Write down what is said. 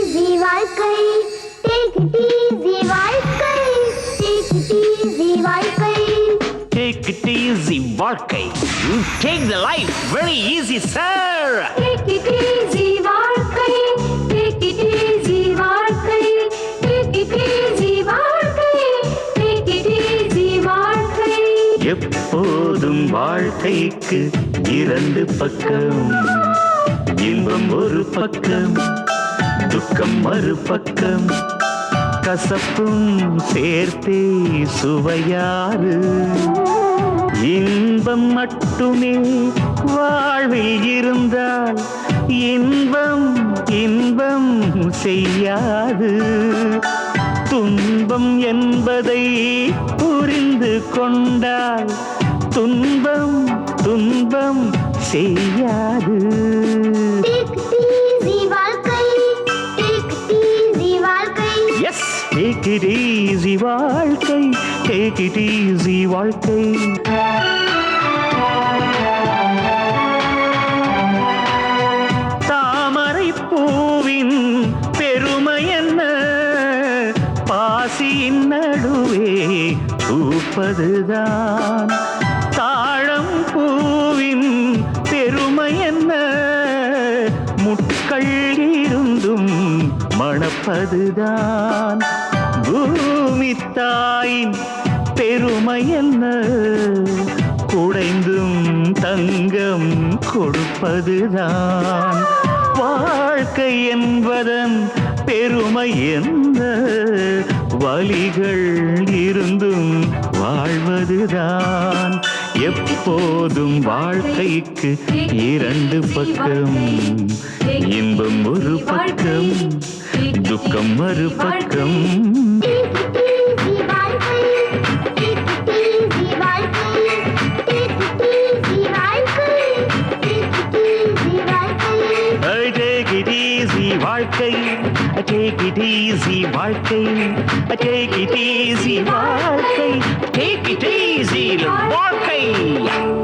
easy வாழ்க்கை take it easy வாழ்க்கை take it easy வாழ்க்கை Take it easy, வாழ்க்கை. You take the life very easy, sir. take it easy வாழ்க்கை take it easy வாழ்க்கை take it easy வாழ்க்கை take it easy வாழ்க்கை எப்போதும் வாழ்க்கைக்கு இரண்டு பக்கம், இன்பம் ஒரு பக்கம், துக்கம் மறுபக்கம், கசப்பும் சேர்த்தே சுவையாறு. இன்பம் மட்டுமே வாழ்வில் இருந்தால் இன்பம் இன்பம் செய்யாது. துன்பம் என்பதை புரிந்து கொண்டால் துன்பம் துன்பம் செய்யாது. take it easy வாழ்க்கை take it easy வாழ்க்கை Yes, take it easy வாழ்க்கை, take it easy வாழ்க்கை. தாமரை பூவின் பெருமை என்ன, பாசியின் நடுவே பூப்பதுதான். தாழம் பூவின் பெருமை என்ன, முட்கள் இருந்தும் மணப்பதுதான். பூமி தாயின் பெருமை என்ன, குடைந்தும் தங்கம் கொடுப்பதுதான். வாழ்க்கை என்பதன் பெருமை என்ன, வலிகள் இருந்தும் வாழ்வதுதான். எப்போதும் வாழ்க்கைக்கு இரண்டு பக்கம், இன்பம் ஒரு பக்கம், துக்கம் மறுபக்கம். take it easy வாழ்க்கை take it easy வாழ்க்கை Take it easy, வாழ்க்கை. Take it easy, வாழ்க்கை. Take it easy, வாழ்க்கை.